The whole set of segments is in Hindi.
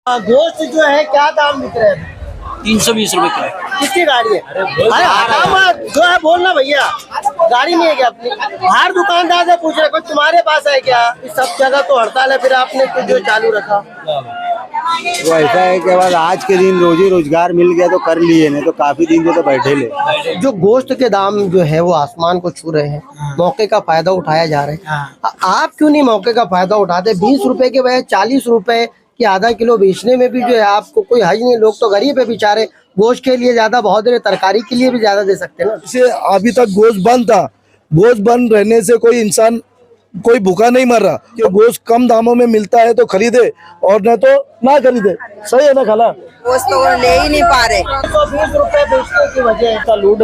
गोश्त जो है क्या दाम बिक रहे हैं? 320 रुपए किलो। किसकी गाड़ी है? अरे हटाओ जो है बोलना भैया, गाड़ी नहीं है क्या अपनी? हर दुकानदार से पूछ रहे कोई तुम्हारे पास है क्या? इस सब जगह तो हड़ताल है, फिर आपने कुछ जो चालू रखा। वो ऐसा है कि बस आज के दिन रोजी रोजगार मिल गया तो कर लिए, नहीं तो काफी दिन से तो बैठे ले। जो गोश्त के दाम जो है वो आसमान को छू रहे हैं, मौके का फायदा उठाया जा रहा है। आप क्यों नहीं मौके का फायदा उठाते? 20 रुपए के बजाय 40 रुपए कि आधा किलो बेचने में भी जो है आपको कोई हर्ज नहीं। लोग तो गरीब है बेचारे, गोश्त के लिए ज्यादा बहुत देर, तरकारी के लिए भी ज्यादा दे सकते हैं ना। से अभी तक गोश्त बंद था, गोश्त बंद रहने से कोई इंसान कोई भूखा नहीं मर रहा। कि गोश्त कम दामों में मिलता है तो खरीदे और न तो ना खरीदे। सही है ना खाला? गोश्त तो ले ही नहीं पा रहे। 120 रुपए बेचने की वजह का लूट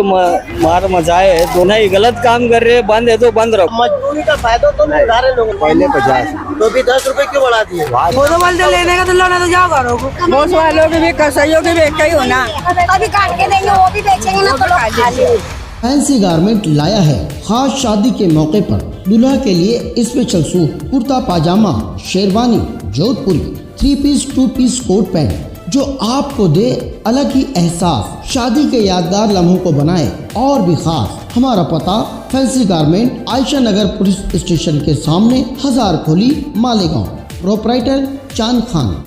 मार मचाए है, दोनों ही गलत काम कर रहे हैं। बंद है तो बंद रखो। मजदूरी का फायदा तो नहीं उठा रहे लोग। पहले 50 तो भी 10 रुपए क्यों बढ़ा दिए? वो तो बोलते लेने का तो लोना तो जाओ घरों को। गोश्त वालों के भी कसइयों के भी एक ही होना। अभी काट के देंगे वो भी बेचेंगे ना तो लोग खा लेंगे। फैंसी गारमेंट लाया है खास शादी के मौके पर दूल्हा के लिए स्पेशल सूट, कुर्ता पाजामा, शेरवानी, जोधपुरी, 3 पीस 2 पीस कोट पैंट जो आपको दे अलग ही एहसास। शादी के यादगार लम्हों को बनाए और भी खास। हमारा पता फैंसी गारमेंट आयशा नगर पुलिस स्टेशन के सामने, हजार खोली, मालेगांव। प्रोपराइटर चांद खान।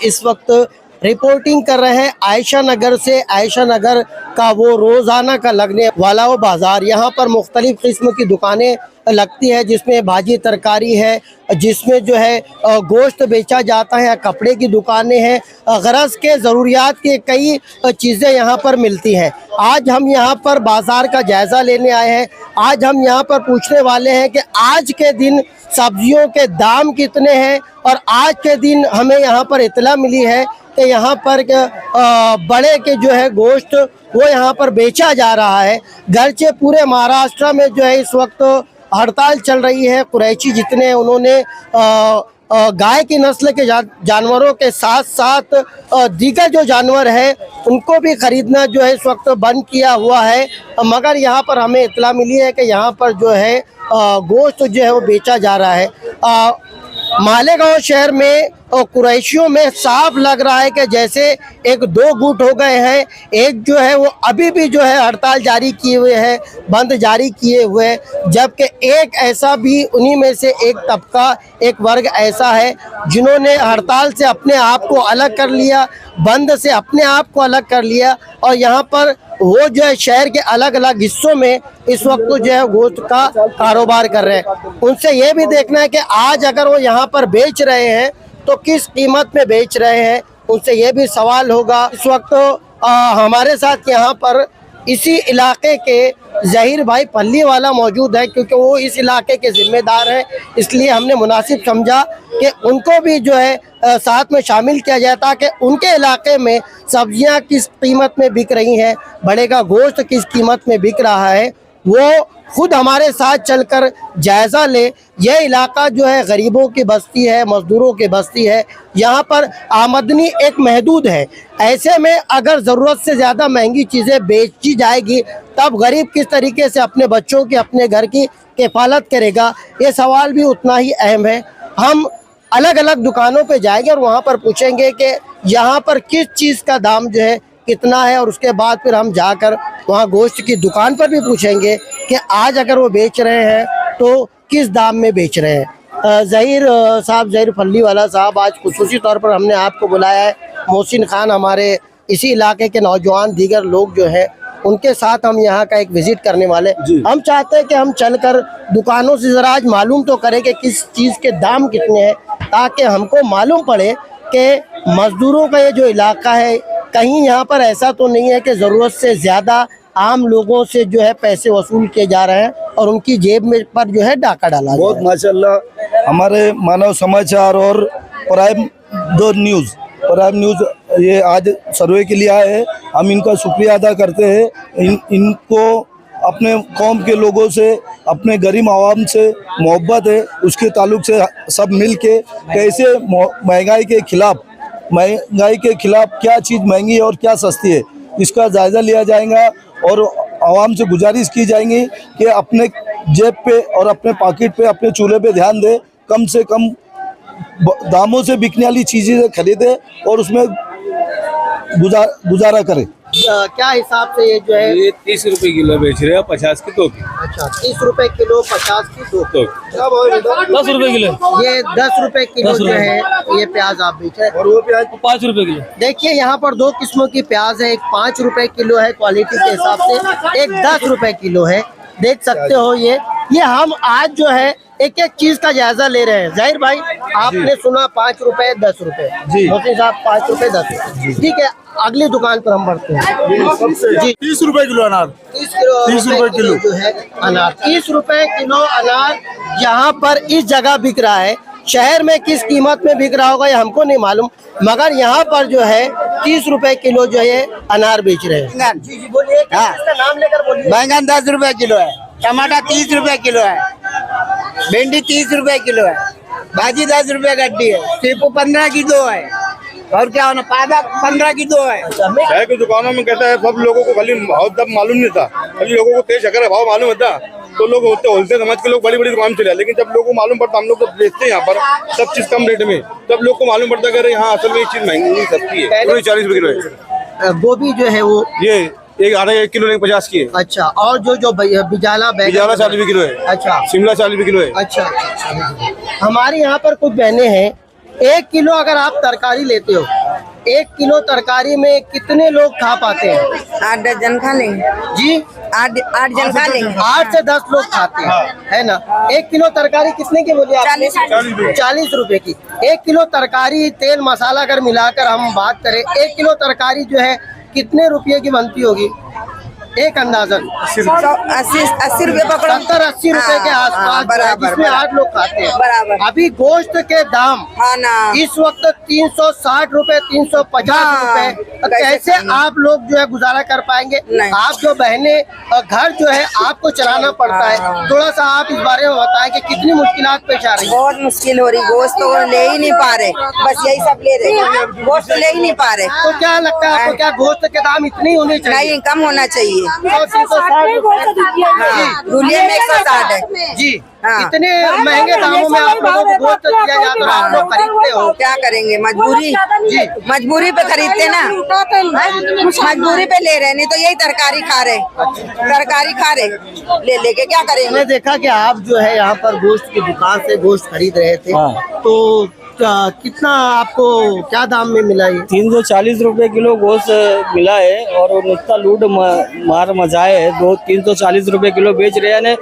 इस वक्त रिपोर्टिंग कर रहे हैं आयशा नगर से। आयशा नगर का वो रोजाना का लगने वाला वो बाजार, यहाँ पर मुख्तलिफ किस्म की दुकानें लगती है, जिसमें भाजी तरकारी है, जिसमें जो है गोश्त बेचा जाता है, कपड़े की दुकानें हैं, गरज के ज़रूरियात की कई चीज़ें यहाँ पर मिलती हैं। आज हम यहाँ पर बाज़ार का जायज़ा लेने आए हैं। आज हम यहाँ पर पूछने वाले हैं कि आज के दिन सब्जियों के दाम कितने हैं, और आज के दिन हमें यहाँ पर इत्तला मिली है कि यहाँ पर बड़े के जो है गोश्त वो यहाँ पर बेचा जा रहा है। घरचे पूरे महाराष्ट्र में जो है इस वक्त हड़ताल चल रही है। कुरैशी जितने हैं उन्होंने गाय की नस्ल के जानवरों के साथ साथ दीगर जो जानवर है उनको भी खरीदना जो है इस वक्त बंद किया हुआ है। मगर यहाँ पर हमें इत्तला मिली है कि यहाँ पर जो है गोश्त जो है वो बेचा जा रहा है। मालेगांव शहर में और कुरैशियों में साफ लग रहा है कि जैसे एक दो गुट हो गए हैं। एक जो है वो अभी भी जो है हड़ताल जारी किए हुए है, बंद जारी किए हुए, जबकि एक ऐसा भी उन्हीं में से एक तबका, एक वर्ग ऐसा है जिन्होंने हड़ताल से अपने आप को अलग कर लिया, बंद से अपने आप को अलग कर लिया, और यहाँ पर वो जो है शहर के अलग अलग हिस्सों में इस वक्त जो है गोश्त का कारोबार कर रहे हैं। उनसे ये भी देखना है कि आज अगर वो यहाँ पर बेच रहे हैं तो किस कीमत में बेच रहे हैं, उनसे ये भी सवाल होगा। इस वक्त हमारे साथ यहाँ पर इसी इलाके के ज़हीर भाई पल्ली वाला मौजूद है, क्योंकि वो इस इलाके के ज़िम्मेदार हैं, इसलिए हमने मुनासिब समझा कि उनको भी जो है साथ में शामिल किया जाए, ताकि उनके इलाके में सब्जियां किस कीमत में बिक रही हैं, बड़े का गोश्त किस कीमत में बिक रहा है, वो खुद हमारे साथ चलकर जायज़ा ले। यह इलाका जो है गरीबों की बस्ती है, मज़दूरों की बस्ती है, यहाँ पर आमदनी एक महदूद है। ऐसे में अगर ज़रूरत से ज़्यादा महंगी चीज़ें बेची जाएगी तब गरीब किस तरीके से अपने बच्चों की, अपने घर की किफ़ालत करेगा, ये सवाल भी उतना ही अहम है। हम अलग अलग दुकानों पे जाएंगे और वहाँ पर पूछेंगे कि यहाँ पर किस चीज़ का दाम जो है कितना है, और उसके बाद फिर हम जाकर वहाँ गोश्त की दुकान पर भी पूछेंगे कि आज अगर वो बेच रहे हैं तो किस दाम में बेच रहे हैं। ज़हीर साहब, ज़हीर पल्ली वाला साहब, आज खुसूसी तौर पर हमने आपको बुलाया है। मोहसिन खान हमारे इसी इलाके के नौजवान, दीगर लोग जो है उनके साथ हम यहाँ का एक विजिट करने वाले। हम चाहते हैं कि हम चलकर दुकानों से ज़रा आज मालूम तो करें कि किस चीज़ के दाम कितने हैं, ताकि हमको मालूम पड़े कि मज़दूरों का ये जो इलाका है कहीं यहाँ पर ऐसा तो नहीं है कि ज़रूरत से ज़्यादा आम लोगों से जो है पैसे वसूल किए जा रहे हैं और उनकी जेब में पर जो है डाका डाला। बहुत माशाल्लाह हमारे मानव समाचार और प्राइम न्यूज़ ये आज सर्वे के लिए आए हैं। हम इनका शुक्रिया अदा करते हैं। इनको अपने कौम के लोगों से, अपने गरीब आवाम से मोहब्बत है, उसके ताल्लुक से सब मिल के कैसे महंगाई के खिलाफ क्या चीज़ महंगी है और क्या सस्ती है, इसका जायज़ा लिया जाएगा और आवाम से गुजारिश की जाएगी कि अपने जेब पे और अपने पॉकेट पे, अपने चूल्हे पे ध्यान दे, कम से कम दामों से बिकने वाली चीजें खरीदे और उसमें गुजारा करे। क्या हिसाब से ये जो है? ये 30 रुपए किलो बेच रहे हैं, 50 की 2 की। अच्छा, 30 रुपए किलो, 50 की 2। 10 रुपए किलो। ये 10 रुपए किलो जो है ये प्याज आप बेच रहे हैं, और वो प्याज 5 रुपए किलो। देखिए यहाँ पर दो किस्मों की प्याज है, एक 5 रुपए किलो है क्वालिटी के हिसाब से, एक 10 रुपए किलो है। देख सकते हो ये हम आज जो है एक एक चीज का जायजा ले रहे हैं। जाहिर भाई, आपने सुना 5 रुपए 10 रुपए, मोती साहब 5 रुपए 10 रुपए, ठीक है। अगली दुकान पर हम बढ़ते हैं जी। 30 रुपए किलो अनार, 30 रुपए किलो जो है अनार, 30 रुपए किलो अनार यहाँ पर इस जगह बिक रहा है। शहर में किस कीमत में बिक रहा होगा ये हमको नहीं मालूम, मगर यहाँ पर जो है 30 रुपए किलो जो है अनार बेच रहे हैं। जी बोलिए, इसका नाम लेकर बोलिए। बैंगन 10 रुपए किलो है, टमाटर 30 रुपए किलो है, भिंडी 30 रुपए किलो है, भाजी 10 रुपए गड्डी है, सीपू 15 की 2 है, और क्या होना, पादक 15 की 2 है। शहर की दुकानों में कहता है सब लोगों को खाली भाव तब मालूम नहीं था, खाली लोगों को तेज शक्कर भाव मालूम होता तो लोग होते होलसेल समझ के लोग बड़ी बड़ी दुकान चले, लेकिन जब लोगों को मालूम पड़ता, हम लोग जब बेचते हैं यहाँ पर सब चीज कम रेट में, तब लोग को मालूम पड़ता है यहाँ असल में ये चीज महंगी सस्ती है। 40 रुपए किलो है गोभी जो है वो, ये एक आधा 1 किलो 50 की है। अच्छा, और जो बिजाला 40 रुपए किलो है। अच्छा, शिमला 40 रुपए किलो है। अच्छा। हमारे यहाँ पर कुछ बहनें हैं, 1 किलो अगर आप तरकारी लेते हो, 1 किलो तरकारी में कितने लोग खा पाते हैं? 8 दर्जन खा लेंगे जी, 8 जन खा लेंगे। 8 से 10 लोग खाते हैं, है ना। 1 किलो तरकारी कितने की बोली आपने? 40 रुपए की। 1 किलो तरकारी तेल मसाला अगर मिलाकर हम बात करें, 1 किलो तरकारी जो है कितने रुपये की बनती होगी? एक अंदाजन 80 रुपए पकड़ो, 70-80 रुपए के आसपास, जिसमें 8 लोग खाते हैं बराबर। अभी गोश्त के दाम ना इस वक्त 360 रुपए, 350 रुपए, कैसे आप लोग जो है गुजारा कर पाएंगे? आप जो बहने घर जो है आपको चलाना पड़ता है, थोड़ा सा आप इस बारे में बताएं कि कितनी मुश्किलात पेश आ रही है? बहुत मुश्किल हो रही, गोश्त तो ले ही नहीं पा रहे, बस यही सब ले रहे, गोश्त ले ही नहीं पा रहे। तो क्या लगता है आपको, क्या गोश्त के दाम इतने ही होने चाहिए? नहीं, कम होना चाहिए। 160 रूलिये में 160 है जी। इतने महंगे दामों में आप लोगों को गोश्त दिया जाता है, आप लोग खरीदते हो, क्या करेंगे? मजबूरी जी, मजबूरी पे खरीदते ना, मजबूरी पे ले रहे, नहीं तो यही तरकारी खा रहे, तरकारी खा रहे, ले लेके क्या करेंगे? मैंने देखा कि आप जो है यहाँ पर गोश्त की दुकान से गोश्त खरीद रहे थे, तो कितना आपको क्या दाम में मिला? ये 340 रुपए किलो गोश्त मिला है, और नुकता लूट मार मचाए है। 340 रुपए किलो बेच रहे हैं,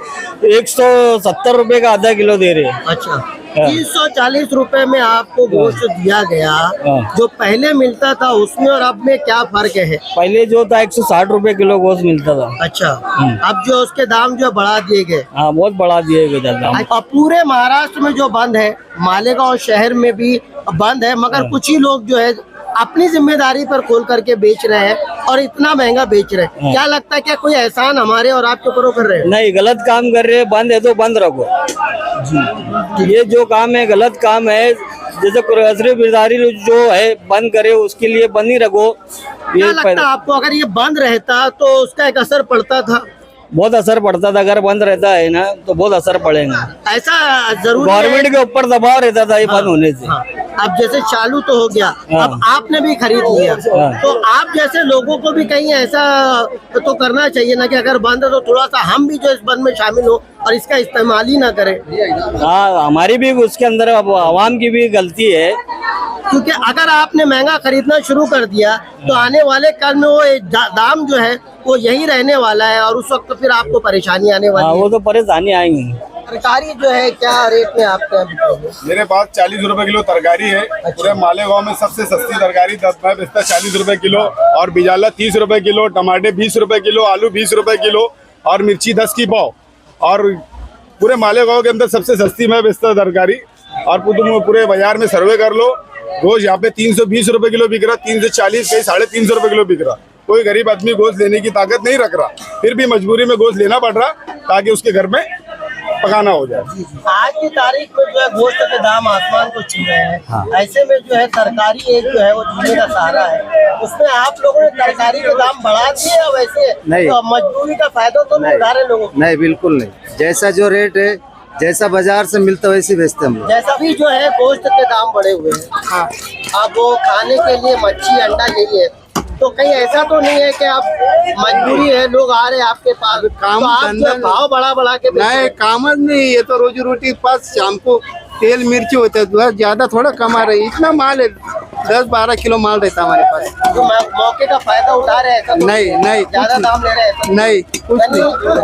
170 रुपए का आधा किलो दे रहे हैं। अच्छा, 340 रुपए में आपको गोश्त दिया गया, जो पहले मिलता था उसमें और अब में क्या फर्क है? पहले जो था 160 रुपए किलो गोश्त मिलता था। अच्छा, अब जो उसके दाम जो बढ़ा दिए गए? हाँ, बहुत बढ़ा दिए गए दाम। अब पूरे महाराष्ट्र में जो बंद है, मालेगांव शहर में भी बंद है, मगर कुछ ही लोग जो है अपनी जिम्मेदारी पर खोल करके बेच रहे हैं और इतना महंगा बेच रहे हैं। क्या लगता है, क्या कोई एहसान हमारे और आपके ऊपर कर रहे हैं? नहीं, गलत काम कर रहे हैं, बंद है तो बंद रखो जी। ये जो काम है गलत काम है, जैसे ग्रोसरी बाजारी जो है बंद करे, उसके लिए बंद ही रखो। क्या लगता है आपको, अगर ये बंद रहता तो उसका एक असर पड़ता था? बहुत असर पड़ता था, अगर बंद रहता है ना तो बहुत असर पड़ेगा। ऐसा जरूर गवर्नमेंट के ऊपर दबाव रहता था ये बंद होने से। अब जैसे चालू तो हो गया, अब आपने भी खरीद लिया, तो आप जैसे लोगों को भी कहीं ऐसा तो करना चाहिए ना कि अगर बंद है तो थोड़ा सा हम भी जो इस बंद में शामिल हो और इसका इस्तेमाल ही ना करें। हाँ, हमारी भी उसके अंदर आवाम की भी गलती है, क्योंकि अगर आपने महंगा खरीदना शुरू कर दिया तो आने वाले कल में वो दाम जो है वो यही रहने वाला है, और उस वक्त फिर आपको परेशानी आने वाली है। वो तो परेशानी आएंगी। तरकारी जो है क्या रेट में आपके? मेरे पास 40 रुपए किलो तरकारी है। पूरे मालेगांव में सबसे सस्ती तरकारी 10 में बेचता 40 रुपए किलो, और बिजाला 30 रुपए किलो, टमाटे 20 रुपए किलो, आलू 20 रुपए किलो, और मिर्ची 10 की पाव। और पूरे मालेगांव के अंदर सबसे सस्ती मैं बेचता तरकारी। और तुम पूरे बाजार में सर्वे कर लो, गोश्त यहाँ पे 320 रुपए किलो बिक रहा, 340, कहीं 350 रुपए किलो बिक रहा। कोई गरीब आदमी गोश्त लेने की ताकत नहीं रख रहा, फिर भी मजबूरी में गोश्त लेना पड़ रहा ताकि उसके घर में पकाना हो जाए। आज की तारीख में जो है गोश्त के दाम आसमान को छू रहे हैं। ऐसे में जो है तरकारी एक जो है वो जीने का सहारा है, उसमें आप लोगों ने तरकारी के दाम बढ़ा दिए या वैसे नहीं। तो मजदूरी का फायदा तो नहीं उठा रहे लोगों को? नहीं, बिल्कुल नहीं। जैसा जो रेट है, जैसा बाजार से मिलता है वैसे बेचते हम लोग। जैसा भी जो है गोश्त के दाम बढ़े हुए हैं। हाँ, अब वो खाने के लिए मच्छी अंडा यही है, तो कहीं ऐसा तो नहीं है कि आप मजबूरी है, लोग आ रहे हैं आपके पास काम तो आप जो भाव बढ़ा के बेच रहे हैं? नहीं, काम नहीं, ये तो रोजी रोटी पास शाम को तेल मिर्ची होता है, ज्यादा थोड़ा कमा रहे। इतना माल है, 10-12 किलो माल रहता है हमारे पास। तो मौके का फायदा उठा रहे हैं ऐसा तो नहीं, ज्यादा दाम ले रहे हैं ऐसा? नहीं, कुछ नहीं।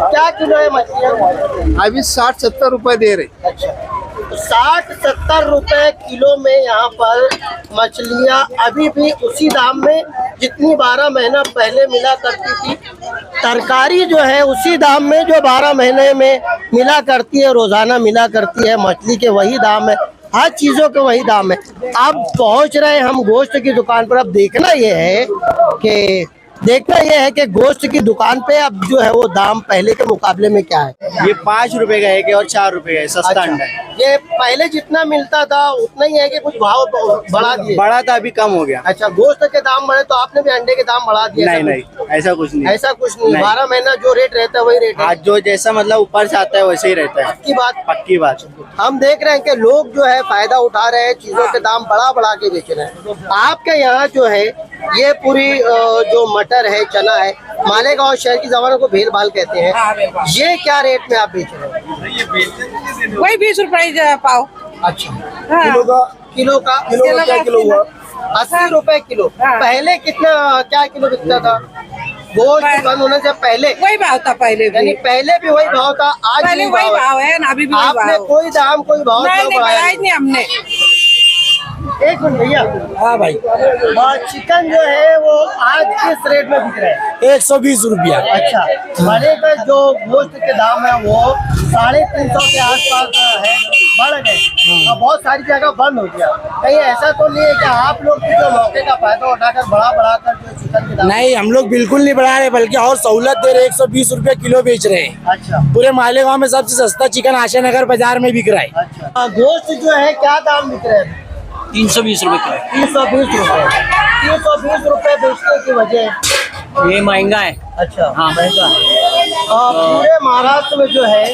क्या किलो है मछलियाँ? अभी 60-70 रुपए दे रहे। अच्छा, तो 60-70 रुपए किलो में यहाँ पर मछलियाँ अभी भी उसी दाम में जितनी 12 महीना पहले मिला करती थी। तरकारी जो है उसी दाम में जो 12 महीने में मिला करती है, रोजाना मिला करती है। मछली के वही दाम है, हर चीजों के वही दाम है। अब पहुंच रहे हैं हम गोश्त की दुकान पर। अब देखना ये है कि गोश्त की दुकान पे अब जो है वो दाम पहले के मुकाबले में क्या है। ये 5 रुपए का है और 4 रुपए का है, सस्ता अंडा है। ये पहले जितना मिलता था उतना ही है कि कुछ भाव बढ़ा दिए? बड़ा था, अभी कम हो गया। अच्छा, गोश्त के दाम बढ़े तो आपने भी अंडे के दाम बढ़ा दिए? नहीं, ऐसा कुछ नहीं। ऐसा कुछ नहीं। 12 महीना जो रेट रहता है वही रेट है। आज जो जैसा मतलब ऊपर से आता है वैसे ही रहता है। पक्की बात। हम देख रहे हैं कि लोग जो है फायदा उठा रहे हैं, चीजों के दाम बढ़ा के बेच रहे हैं। आपके यहाँ जो है ये पूरी जो मटर है, चना है, मालेगांव शहर की जबान को भेल भाल कहते हैं, ये क्या रेट में आप बेच रहे हैं? वही 20 रुपए पाव। अच्छा, किलो का क्या किलो हुआ? 80 रुपए किलो। पहले कितना क्या किलो बिकता था? गोश्त बंद होने से पहले वही भाव था पहले भी। यानी पहले भी वही भाव था, आज पहले वही भाव है ना, अभी भी वही आपने भाव। कोई दाम कोई भाव नहीं बढ़ाया नहीं हमने। एक मिनट भैया। हाँ भाई, चिकन जो है वो आज किस रेट में बिक रहा है? 120 रुपया। अच्छा, बड़े का जो गोश्त के दाम है वो 350 के आसपास है, बढ़ गए और बहुत सारी जगह बंद हो गया। कहीं ऐसा तो नहीं है कि आप लोग जो मौके का फायदा उठाकर बढ़ा जो चिकन के दाम? नहीं, हम लोग बिल्कुल नहीं बढ़ा रहे, बल्कि और सहूलत दे रहे। 120 रुपए किलो बेच रहे हैं। अच्छा, पूरे मालेगांव में सबसे सस्ता चिकन आशा नगर बाजार में बिक रहा है। अच्छा, गोश्त जो है क्या दाम बिक रहे हैं? 320 रुपए किलो। 320 रुपए। 320 रुपए बेचने की वजह ये महंगा है। अच्छा, हाँ। महंगा है। पूरे महाराष्ट्र में जो है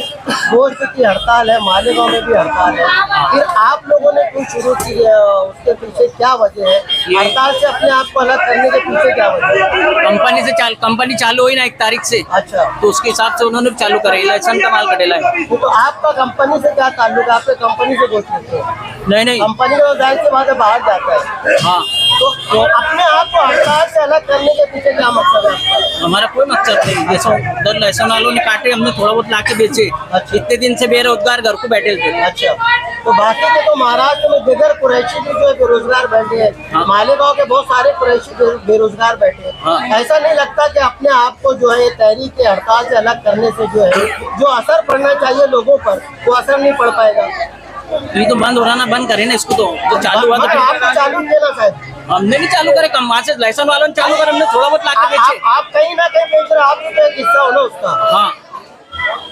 गोश्त की हड़ताल है, मालेगांव में भी हड़ताल है। फिर आप लोगों ने क्यों शुरू की है? उसके पीछे क्या वजह है? हड़ताल से अपने आप को अलग करने के पीछे क्या वजह है? कंपनी चालू हुई ना 1 तारीख से, अच्छा, तो उसके हिसाब से उन्होंने चालू करे। इलेक्शन का माल कटेला है। तो आपका कंपनी से क्या ताल्लुक है? आपके कंपनी से गोश्त लेते हो? नहीं, कंपनी का जाहिर से बात है बाहर जाता है। हाँ, तो अपने आप को हड़ताल से अलग करने के पीछे क्या मतलब है आपका? हमारा कोई मकसद नहीं। जैसे उधर लहसुन वालों ने काटे, हमने थोड़ा बहुत लाके बेचे। अच्छा। इतने दिन से बेरोजगार घर को बैठे थे। अच्छा, तो बाकी के तो महाराष्ट्र में बगैर कुरैशी भी जो है बेरोजगार बैठे हैं। हाँ। मालेगांव के बहुत सारे कुरैशी बेरोजगार बैठे हैं। हाँ। ऐसा नहीं लगता कि अपने आप को जो है तहरीक हड़ताल से अलग करने से जो है जो असर पड़ना चाहिए लोगों पर वो असर नहीं पड़ पाएगा? ये तो बंद हो रहा ना, बंद करे ना इसको। तो चालू हुआ तो आपने चालू किया ना शायद? हमने नहीं चालू करे, कम वहाँ से लहसुन वालों ने चालू करे, हमने थोड़ा बहुत लाके बेचे। आप कहीं ना कहीं बेच रहे हो, आप भी तो एक हिस्सा हो ना उसका। हाँ,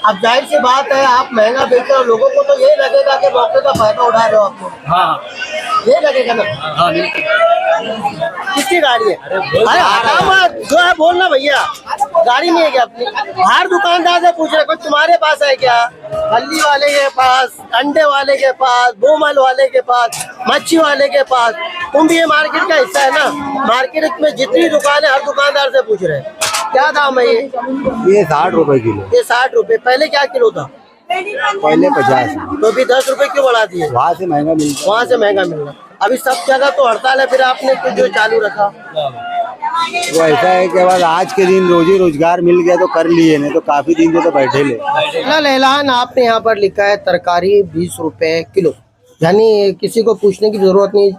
अब जाहिर सी बात है आप महंगा बेच रहे हो, लोगों को तो यही लगेगा कि मौके का फायदा उठा रहे हो आप लोग। हाँ, ये लगेगा ना? हाँ, बिल्कुल। किसकी गाड़ी है? अरे हटाओ मत, जो है बोलना भैया। गाड़ी नहीं है क्या अपनी? हर दुकानदार से पूछ रहे कोई तुम्हारे पास है क्या? हल्दी वाले के पास, अंडे वाले के पास, बोमल वाले के पास, मच्छी वाले के पास। तुम भी ये मार्केट का हिस्सा है ना। मार्केट में जितनी दुकान है हर दुकानदार से पूछ रहे हैं क्या दाम है ये? 60 रुपए किलो। ये 60 रुपए। पहले क्या किलो था? पहले 50। तो अभी 10 रुपए क्यों बढ़ा दिए? वहाँ से महंगा मिलता। वहाँ से महंगा मिल रहा। अभी सब जगह तो हड़ताल है, फिर आपने क्यों जो चालू रखा? वो ऐसा है कि बस आज के दिन रोजी रोजगार मिल गया तो कर लिए, नहीं तो काफी दिन से तो बैठे ले। फिलहाल ऐलान आपने यहाँ पर लिखा है तरकारी 20 रुपए किलो, यानी किसी को पूछने की जरूरत नहीं,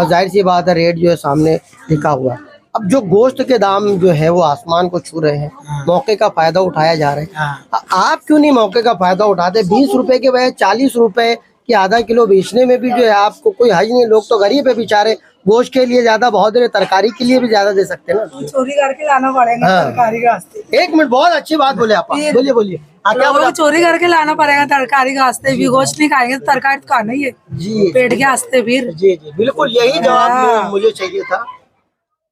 जाहिर सी बात है रेट जो है सामने लिखा हुआ है। अब जो गोश्त के दाम जो है वो आसमान को छू रहे हैं, मौके का फायदा उठाया जा रहा है। आप क्यों नहीं मौके का फायदा उठाते? 20 रुपए के बजाय 40 रुपए कि आधा किलो बेचने में भी जो है आपको कोई हर्ज नहीं। लोग तो गरीब है बेचारे, गोश्त के लिए ज्यादा बहुत दे, तरकारी के लिए भी ज्यादा दे सकते हैं ना। चोरी करके लाना पड़ेगा तरकारी का। 1 मिनट, बहुत अच्छी बात बोले आप। बोलिए बोलिए। क्या बोला? चोरी करके लाना पड़ेगा तरकारी के वास्ते भी, गोश्त नहीं खाएंगे तो तरकारी तो खाना ही है जी पेट के वास्ते फिर। जी जी बिल्कुल, यही जवाब मुझे चाहिए था।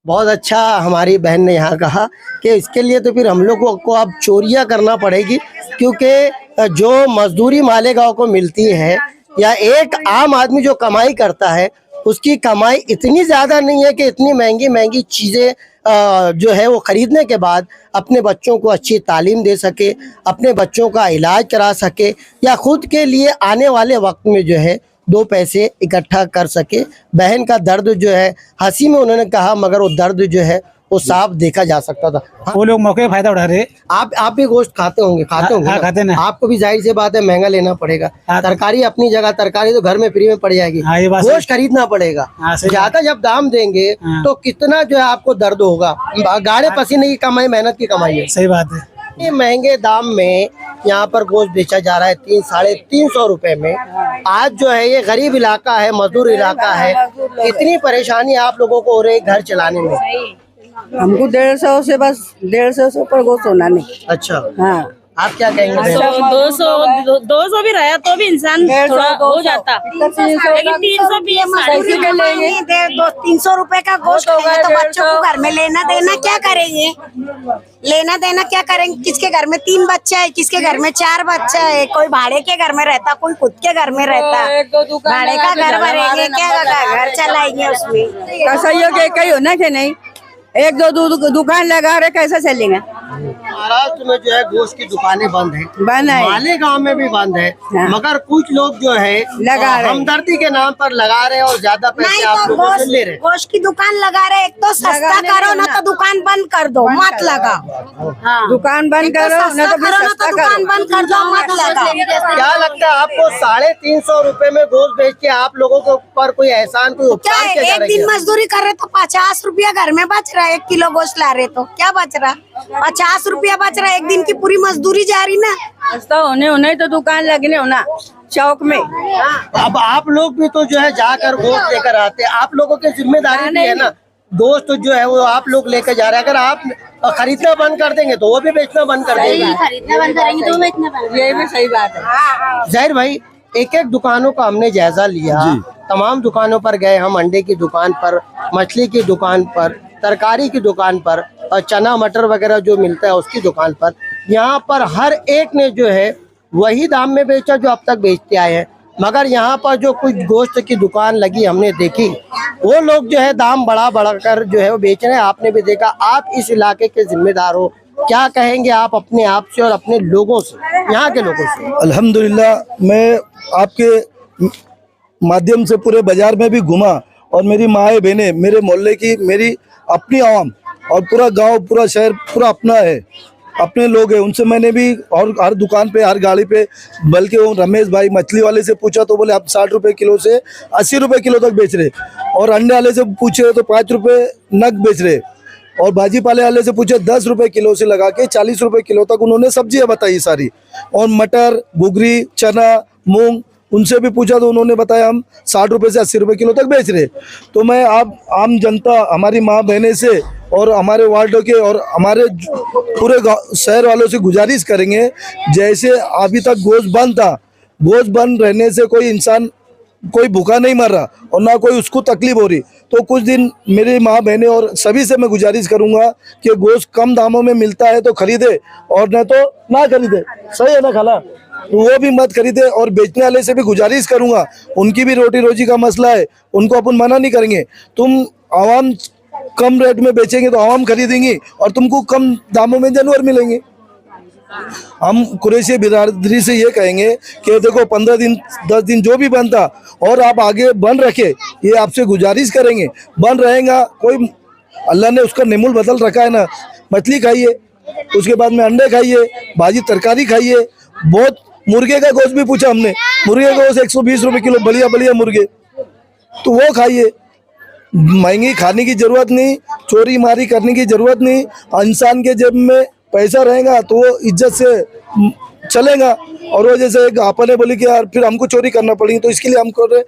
बहुत अच्छा हमारी बहन ने यहाँ कहा कि इसके लिए तो फिर हम लोगों को अब चोरियाँ करना पड़ेगी, क्योंकि जो मजदूरी मालेगांव को मिलती है या एक आम आदमी जो कमाई करता है उसकी कमाई इतनी ज़्यादा नहीं है कि इतनी महंगी महंगी चीज़ें जो है वो ख़रीदने के बाद अपने बच्चों को अच्छी तालीम दे सके, अपने बच्चों का इलाज करा सके या खुद के लिए आने वाले वक्त में जो है 2 पैसे इकट्ठा कर सके। बहन का दर्द जो है हंसी में उन्होंने कहा, मगर वो दर्द जो है वो साफ देखा जा सकता था। वो लोग मौके का फायदा उठा रहे। आप भी गोश्त खाते होंगे? खाते होंगे हाँ, खाते ना। आपको भी जाहिर सी बात है महंगा लेना पड़ेगा। तरकारी अपनी जगह, तरकारी तो घर में फ्री में पड़ जाएगी, गोश्त खरीदना पड़ेगा। ज्यादा जब दाम देंगे तो कितना जो है आपको दर्द होगा। गाढ़े पसीने की कमाई, मेहनत की कमाई है। सही बात है। ये महंगे दाम में यहाँ पर गोश्त बेचा जा रहा है 300-350 रुपए में। आज जो है ये गरीब इलाका है, मजदूर इलाका है, इतनी परेशानी आप लोगों को हो रही है घर चलाने में। हमको 150 से बस 150 से ऊपर गोश्त होना नहीं। अच्छा, हाँ आप क्या कहेंगे? 200 भी रहा तो भी इंसान थोड़ा हो जाता, लेकिन 300 रुपए का गोश्त है तो बच्चों को घर में लेना देना क्या करेंगे? लेना देना क्या करेंगे? किसके घर में 3 बच्चा है, किसके घर में 4 बच्चा है, कोई भाड़े के घर में रहता, कोई खुद के घर में रहता। भाड़े का घर भरेंगे क्या, घर चलाएंगे उसमें? कसैयों के कई होना कि नहीं, 1-2 दुकान लगा रहे, कैसे चलेंगे? महाराष्ट्र में जो है गोश्त की दुकानें बंद है, मालेगांव में भी बंद है। हाँ। मगर कुछ लोग जो है लगा रहे, हमदर्दी के नाम पर लगा रहे और ज्यादा पैसे आप लोगों से ले रहे। गोश्त की दुकान लगा रहे, एक तो सस्ता करो ना तो दुकान बंद कर दो, मत लगाओ। हाँ। दुकान बंद करो ना तो दुकान बंद कर दो, मत लगाओ। क्या लगता है आपको 350 रुपए में गोश्त बेच के आप लोगों के ऊपर कोई एहसान, कोई क्या उपकार है? किया जा एक रहा दिन है? मजदूरी कर रहे तो 50 रुपया घर में बच रहा है। 1 किलो गोश्त ला रहे तो क्या बच रहा? 50 रुपया बच रहा है, एक दिन की पूरी मजदूरी जा रही ना। सस्ता होने तो दुकान लगने होना चौक में। अब आप लोग भी तो जो है जाकर गोश्त लेकर आते हैं, आप लोगों की जिम्मेदारी भी है ना। गोश्त जो है वो आप लोग लेकर जा रहे हैं, अगर आप खरीदना बंद कर देंगे तो वो भी बेचना बंद कर देंगे। खरीदना बंद करेंगे तो बेचना बंद। ये भी सही बात है। जाहिर भाई, एक दुकानों का हमने जायजा लिया, तमाम दुकानों पर गए हम, अंडे की दुकान पर, मछली की दुकान पर, तरकारी की दुकान पर और चना मटर वगैरह जो मिलता है उसकी दुकान पर। यहाँ पर हर एक ने जो है वही दाम में बेचा जो अब तक बेचते आए हैं। मगर यहाँ पर जो कुछ गोश्त की दुकान लगी हमने देखी, वो लोग जो है दाम बढ़ा कर जो है वो बेच रहे हैं। आपने भी देखा, आप इस इलाके के जिम्मेदार हो, क्या कहेंगे आप अपने आप से और अपने लोगों से, यहाँ के लोगों से? अल्हम्दुलिल्लाह, मैं आपके माध्यम से पूरे बाजार में भी घुमा और मेरी माएँ बहनें, मेरे मोहल्ले की मेरी अपनी आवाम और पूरा गांव, पूरा शहर, पूरा अपना है, अपने लोग हैं, उनसे मैंने भी और हर दुकान पे, हर गाड़ी पे, बल्कि वो रमेश भाई मछली वाले से पूछा तो बोले आप 60 रुपए किलो से 80 रुपए किलो तक बेच रहे, और अंडे वाले से पूछे तो 5 रुपए नग बेच रहे, और भाजी पाले वाले से पूछे 10 रुपए किलो से लगा के 40 रुपए किलो तक उन्होंने सब्जियां बताई सारी, और मटर, घुघरी, चना, मूंग, उनसे भी पूछा तो उन्होंने बताया हम 60 रुपए से 80 रुपए किलो तक बेच रहे। तो मैं आप आम जनता, हमारी माँ बहनें से और हमारे वार्डों के और हमारे पूरे शहर वालों से गुजारिश करेंगे, जैसे अभी तक गोश्त बंद था, गोश्त बंद रहने से कोई इंसान, कोई भूखा नहीं मर रहा और ना कोई उसको तकलीफ हो रही, तो कुछ दिन मेरी माँ बहनें और सभी से मैं गुजारिश करूंगा कि गोश्त कम दामों में मिलता है तो खरीदे और न तो ना खरीदे। सही है ना खाला? तो वो भी मत खरीदे। और बेचने वाले से भी गुजारिश करूंगा, उनकी भी रोटी रोजी का मसला है, उनको अपन मना नहीं करेंगे। तुम आवाम कम रेट में बेचेंगे तो आवाम खरीदेंगी और तुमको कम दामों में जानवर मिलेंगे। हम कुरैशी बिरादरी से ये कहेंगे कि देखो 15 दिन 10 दिन जो भी बनता और आप आगे बंद रखे, ये आपसे गुजारिश करेंगे। बंद रहेगा, कोई अल्लाह ने उसका निमुल बदल रखा है ना, मछली खाइए, उसके बाद में अंडे खाइए, भाजी तरकारी खाइए। बहुत मुर्गे का गोश्त भी पूछा हमने, मुर्गे का गोश्त 120 रुपए किलो, बढ़िया मुर्गे, तो वो खाइए। महंगी खाने की जरूरत नहीं, चोरी मारी करने की जरूरत नहीं। इंसान के जेब में पैसा रहेगा तो वो इज्जत से चलेगा। और वो जैसे एक आपने बोली कि यार फिर हमको चोरी करना पड़ेगी, तो इसके लिए हम कर रहे,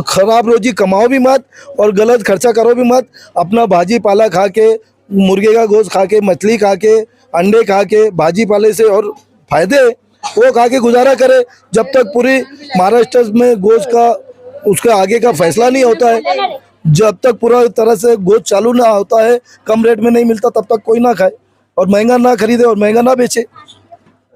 खराब रोजी कमाओ भी मत और गलत खर्चा करो भी मत। अपना भाजी पाला खा के मुर्गे का गोश्त खा के, मछली खा के, अंडे खा के, भाजी पाले से और फायदे वो खा के गुजारा करे। जब तक पूरी महाराष्ट्र में गोश्त का उसके आगे का फैसला नहीं होता है, जब तक पूरा तरह से गोश्त चालू ना होता है, कम रेट में नहीं मिलता, तब तक कोई ना खाए और महंगा ना खरीदे और महंगा ना बेचे।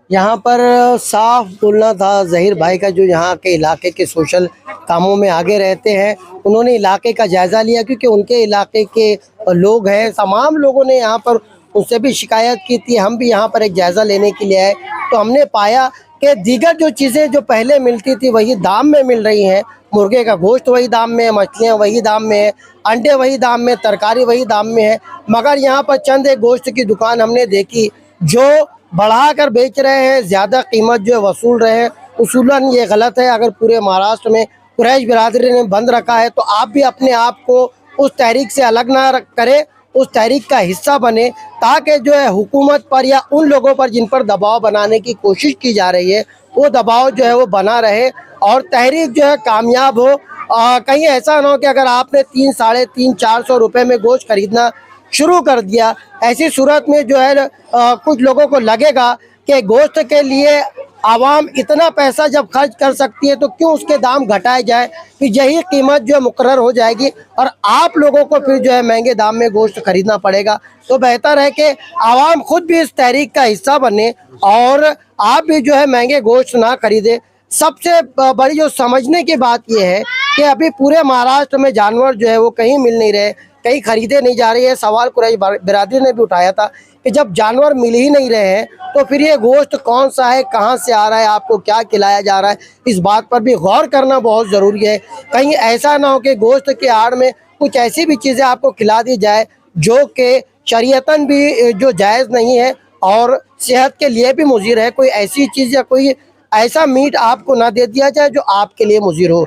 यहाँ पर साफ बोलना था जहीर भाई का, जो यहाँ के इलाके के सोशल कामों में आगे रहते हैं। उन्होंने इलाके का जायज़ा लिया क्योंकि उनके इलाके के लोग हैं। तमाम लोगों ने यहाँ पर उनसे भी शिकायत की थी। हम भी यहाँ पर एक जायज़ा लेने के लिए आए तो हमने पाया कि दीगर जो चीज़ें जो पहले मिलती थी वही दाम में मिल रही हैं। मुर्गे का गोश्त वही दाम में है, मछलियाँ वही दाम में है, अंडे वही दाम में, तरकारी वही दाम में है। मगर यहाँ पर चंद एक गोश्त की दुकान हमने देखी जो बढ़ा कर बेच रहे हैं, ज़्यादा कीमत जो है वसूल रहे हैं। उसूलन ये गलत है। अगर पूरे महाराष्ट्र में कुरैश बिरादरी ने बंद रखा है तो आप भी अपने आप को उस तहरीक से अलग ना करें, उस तहरीक का हिस्सा बने, ताकि जो है हुकूमत पर या उन लोगों पर जिन पर दबाव बनाने की कोशिश की जा रही है वो दबाव जो है वो बना रहे और तहरीक जो है कामयाब हो। कहीं ऐसा ना हो कि अगर आपने 300, 350, 400 रुपये में गोश्त खरीदना शुरू कर दिया, ऐसी सूरत में जो है कुछ लोगों को लगेगा कि गोश्त के लिए आवाम इतना पैसा जब खर्च कर सकती है तो क्यों उसके दाम घटाए जाए, फिर यही कीमत जो है मुकर्रर हो जाएगी और आप लोगों को फिर जो है महंगे दाम में गोश्त खरीदना पड़ेगा। तो बेहतर है कि आवाम खुद भी इस तहरीक का हिस्सा बने और आप भी जो है महंगे गोश्त ना खरीदे। सबसे बड़ी जो समझने की बात यह है कि अभी पूरे महाराष्ट्र में जानवर जो है वो कहीं मिल नहीं रहे, कहीं खरीदे नहीं जा रही है। सवाल कुरैश बिरादरी ने भी उठाया था कि जब जानवर मिल ही नहीं रहे हैं तो फिर ये गोश्त कौन सा है, कहाँ से आ रहा है, आपको क्या खिलाया जा रहा है, इस बात पर भी गौर करना बहुत ज़रूरी है। कहीं ऐसा ना हो कि गोश्त के आड़ में कुछ ऐसी भी चीज़ें आपको खिला दी जाए जो कि शरीयतन भी जो जायज़ नहीं है और सेहत के लिए भी मुज़िर है। कोई ऐसी चीज़ या कोई ऐसा मीट आपको ना दे दिया जाए जो आपके लिए मुज़िर हो।